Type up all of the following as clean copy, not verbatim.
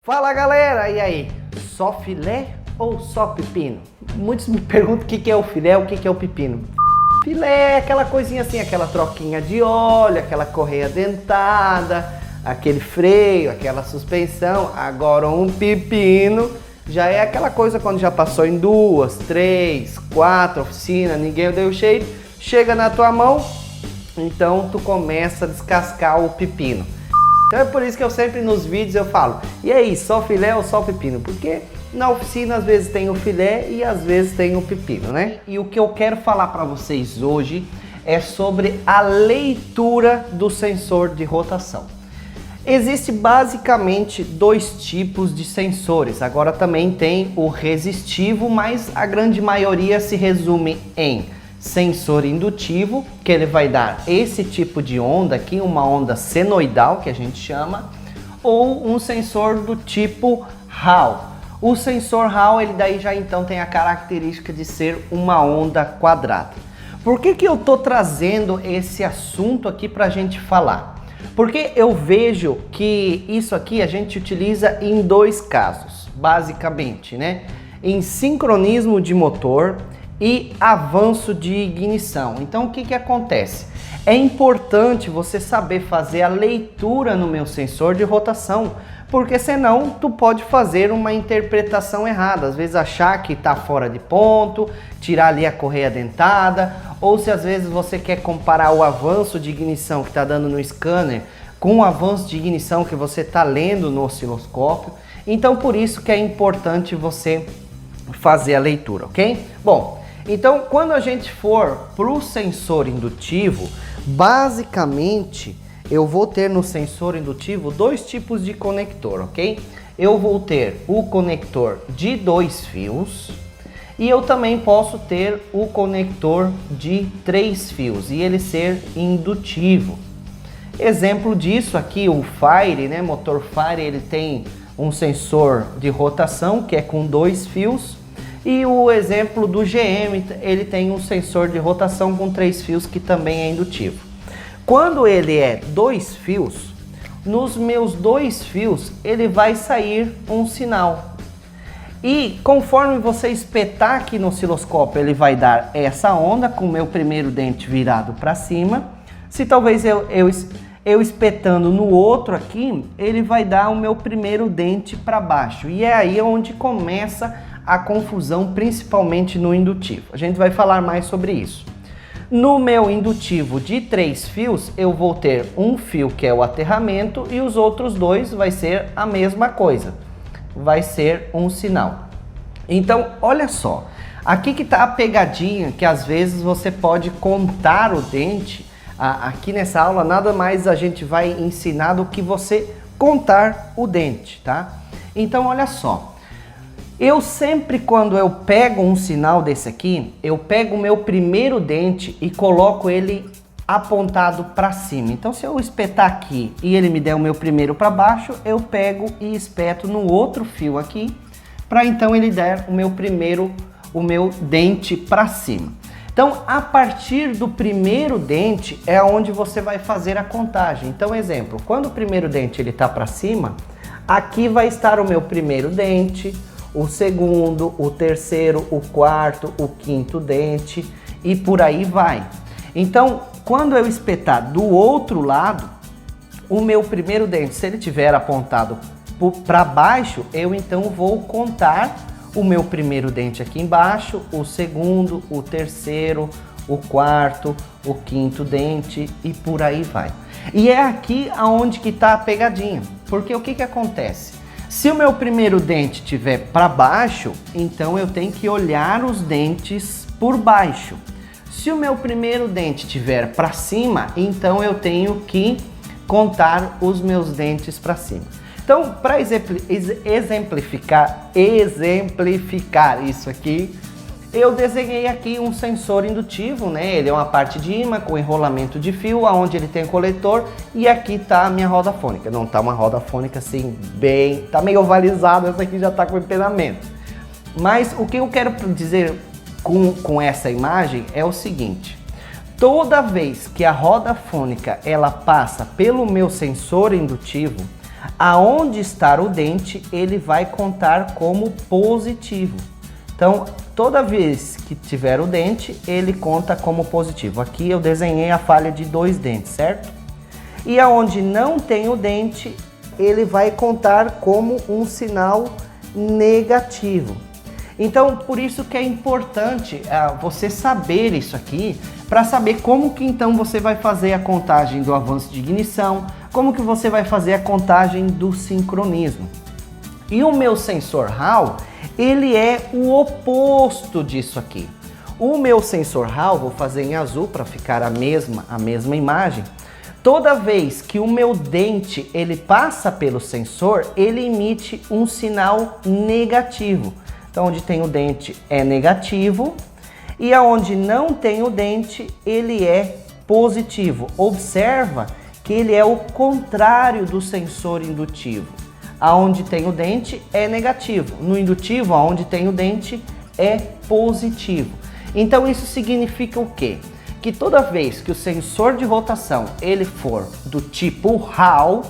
Fala galera, e aí? Só filé ou só pepino? Muitos me perguntam o que é o filé, o que é o pepino. Filé é aquela coisinha assim, aquela troquinha de óleo, aquela correia dentada, aquele freio, aquela suspensão. Agora um pepino já é aquela coisa quando já passou em 2, 3, 4 oficinas, ninguém deu jeito, chega na tua mão, então tu começa a descascar o pepino. Então é por isso que eu sempre nos vídeos eu falo, e aí, só filé ou só pepino? Porque na oficina às vezes tem o filé e às vezes tem o pepino, né? E o que eu quero falar para vocês hoje é sobre a leitura do sensor de rotação. Existe basicamente dois tipos de sensores, agora também tem o resistivo, mas a grande maioria se resume em sensor indutivo, que ele vai dar esse tipo de onda aqui, uma onda senoidal que a gente chama, ou um sensor do tipo Hall. O sensor Hall, ele daí já então tem a característica de ser uma onda quadrada. Por que eu tô trazendo esse assunto aqui para a gente falar? Porque eu vejo que isso aqui a gente utiliza em dois casos, basicamente, né? Em sincronismo de motor e avanço de ignição. Então o que acontece? É importante você saber fazer a leitura no meu sensor de rotação, porque senão tu pode fazer uma interpretação errada, às vezes achar que está fora de ponto, tirar ali a correia dentada, ou se às vezes você quer comparar o avanço de ignição que está dando no scanner com o avanço de ignição que você está lendo no osciloscópio. Então por isso que é importante você fazer a leitura, ok? Bom, então quando a gente for para o sensor indutivo, basicamente eu vou ter no sensor indutivo dois tipos de conector, ok? Eu vou ter o conector de 2 fios e eu também posso ter o conector de 3 fios e ele ser indutivo. Exemplo disso aqui, o Fire, né? Motor Fire, ele tem um sensor de rotação que é com 2 fios. E o exemplo do GM, ele tem um sensor de rotação com 3 fios que também é indutivo. Quando ele é 2 fios, nos meus 2 fios ele vai sair um sinal. E conforme você espetar aqui no osciloscópio, ele vai dar essa onda com o meu primeiro dente virado para cima. Se talvez eu espetando no outro aqui, ele vai dar o meu primeiro dente para baixo. E é aí onde começa a confusão, principalmente no indutivo. A gente vai falar mais sobre isso. No meu indutivo de 3 fios, eu vou ter um fio que é o aterramento e os outros dois vai ser a mesma coisa. Vai ser um sinal. Então, olha só. Aqui que está a pegadinha, que às vezes você pode contar o dente. Aqui nessa aula, nada mais a gente vai ensinar do que você contar o dente, tá? Então, olha só. Eu sempre, quando eu pego um sinal desse aqui, eu pego o meu primeiro dente e coloco ele apontado para cima. Então, se eu espetar aqui e ele me der o meu primeiro para baixo, eu pego e espeto no outro fio aqui, para então ele der o meu dente para cima. Então, a partir do primeiro dente é onde você vai fazer a contagem. Então, exemplo, quando o primeiro dente ele está para cima, aqui vai estar o meu primeiro dente, o segundo, o terceiro, o quarto, o quinto dente e por aí vai. Então, quando eu espetar do outro lado, o meu primeiro dente, se ele tiver apontado para baixo, eu então vou contar o meu primeiro dente aqui embaixo, o segundo, o terceiro, o quarto, o quinto dente e por aí vai. E é aqui aonde que está a pegadinha, porque o que acontece? Se o meu primeiro dente estiver para baixo, então eu tenho que olhar os dentes por baixo. Se o meu primeiro dente estiver para cima, então eu tenho que contar os meus dentes para cima. Então, para exemplificar isso aqui, eu desenhei aqui um sensor indutivo, né? Ele é uma parte de ímã com enrolamento de fio, onde ele tem coletor, e aqui está a minha roda fônica. Não está uma roda fônica assim, bem... Está meio ovalizada, essa aqui já está com empenamento. Mas o que eu quero dizer com essa imagem é o seguinte. Toda vez que a roda fônica ela passa pelo meu sensor indutivo, Aonde estar o dente, ele vai contar como positivo. Então, toda vez que tiver o dente, ele conta como positivo. Aqui eu desenhei a falha de 2 dentes, certo? E aonde não tem o dente, ele vai contar como um sinal negativo. Então, por isso que é importante você saber isso aqui, para saber como que então você vai fazer a contagem do avanço de ignição, como que você vai fazer a contagem do sincronismo. E o meu sensor Hall, ele é o oposto disso aqui. O meu sensor Hall, vou fazer em azul para ficar a mesma imagem. Toda vez que o meu dente ele passa pelo sensor, ele emite um sinal negativo. Então, onde tem o dente é negativo e aonde não tem o dente, ele é positivo. Observa que ele é o contrário do sensor indutivo. Aonde tem o dente é negativo. No indutivo, aonde tem o dente é positivo. Então, isso significa o quê? Que toda vez que o sensor de rotação ele for do tipo Hall,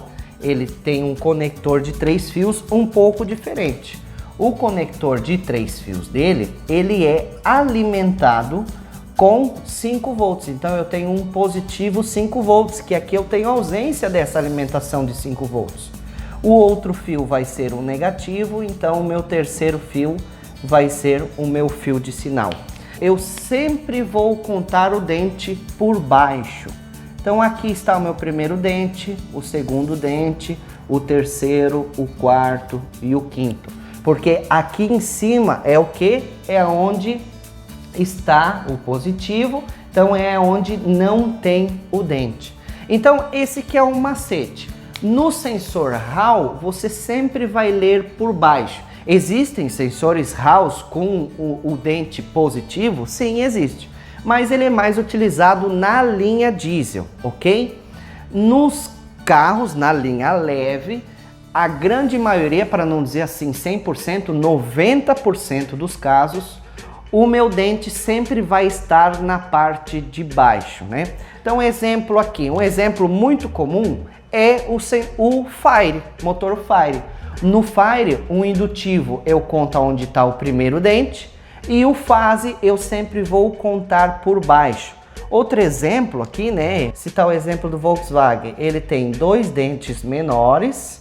ele tem um conector de 3 fios um pouco diferente. O conector de 3 fios dele, ele é alimentado com 5 volts. Então eu tenho um positivo 5 volts, que aqui eu tenho ausência dessa alimentação de 5 volts. O outro fio vai ser um negativo, então o meu terceiro fio vai ser o meu fio de sinal. Eu sempre vou contar o dente por baixo. Então aqui está o meu primeiro dente, o segundo dente, o terceiro, o quarto e o quinto. Porque aqui em cima é o que? É onde está o positivo, então é onde não tem o dente. Então esse que é um macete. No sensor Hall, você sempre vai ler por baixo. Existem sensores Halls com o dente positivo? Sim, existe. Mas ele é mais utilizado na linha diesel, ok? Nos carros, na linha leve, a grande maioria, para não dizer assim 100%, 90% dos casos, o meu dente sempre vai estar na parte de baixo, né? Então, exemplo aqui, um exemplo muito comum é o Fire, motor Fire. No Fire, o indutivo eu conto onde está o primeiro dente e o fase eu sempre vou contar por baixo. Outro exemplo aqui, né? Citar o exemplo do Volkswagen, ele tem 2 dentes menores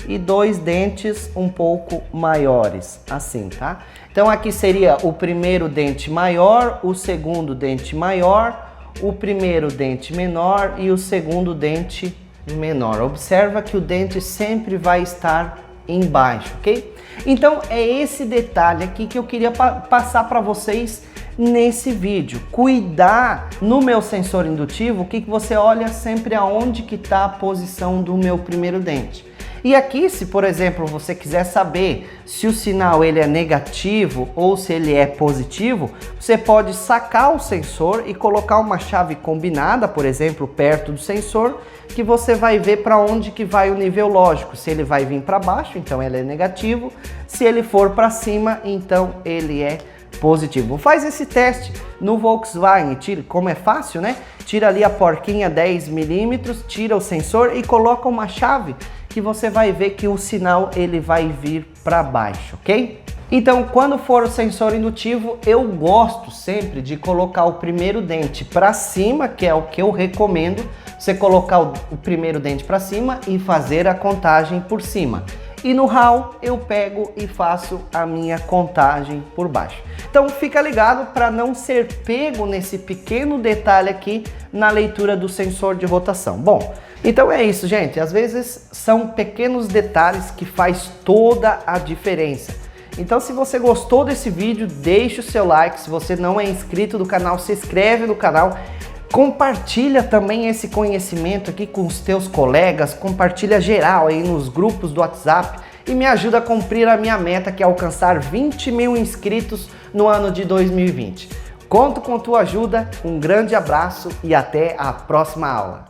e 2 dentes um pouco maiores, assim, tá? Então aqui seria o primeiro dente maior, o segundo dente maior, o primeiro dente menor e o segundo dente menor. Observa que o dente sempre vai estar embaixo, ok? Então é esse detalhe aqui que eu queria passar para vocês nesse vídeo. Cuidar no meu sensor indutivo, que você olha sempre aonde que está a posição do meu primeiro dente. E aqui, se por exemplo você quiser saber se o sinal ele é negativo ou se ele é positivo, você pode sacar o sensor e colocar uma chave combinada, por exemplo, perto do sensor, que você vai ver para onde que vai o nível lógico. Se ele vai vir para baixo, então ele é negativo. Se ele for para cima, então ele é positivo. Faz esse teste no Volkswagen, tira, como é fácil, né? Tira ali a porquinha 10 milímetros, tira o sensor e coloca uma chave que você vai ver que o sinal ele vai vir para baixo, ok? Então, quando for o sensor indutivo, eu gosto sempre de colocar o primeiro dente para cima, que é o que eu recomendo, você colocar o primeiro dente para cima e fazer a contagem por cima. E no Hall eu pego e faço a minha contagem por baixo. Então fica ligado para não ser pego nesse pequeno detalhe aqui na leitura do sensor de rotação. Bom, então é isso, gente. Às vezes são pequenos detalhes que faz toda a diferença. Então se você gostou desse vídeo, deixe o seu like. Se você não é inscrito no canal, se inscreve no canal. Compartilha também esse conhecimento aqui com os teus colegas, compartilha geral aí nos grupos do WhatsApp e me ajuda a cumprir a minha meta, que é alcançar 20 mil inscritos no ano de 2020. Conto com tua ajuda, um grande abraço e até a próxima aula.